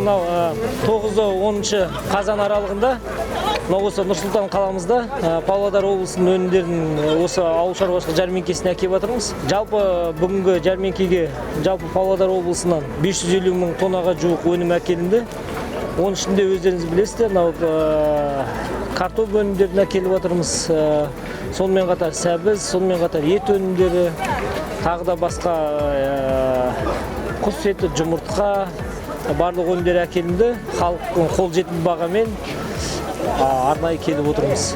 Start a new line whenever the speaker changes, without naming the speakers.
жылдың 9-10 қазан аралығында осы Нұрсұлтан қаламызда Павлодар облысының өнімдерін осы ауыл шаруашылық жәрмеңкесіне әкеліп жатырмыз. Жалпы бүгінгі жәрмеңкеге жалпы Павлодар облысынан 550 мың тоннаға жуық өнім әкелінді. Оның ішінде өздеріңіз білесіздер, картоп өнімдерін әкеліп жатырмыз. Сонымен қатар сәбіз, сонымен қатар ет өнімдері, тағы да басқа құс еті, жұмыртқа, барлық өнімдер әкелінді. Халықтың қолжетімді бағамен арнайы келіп отырмыз.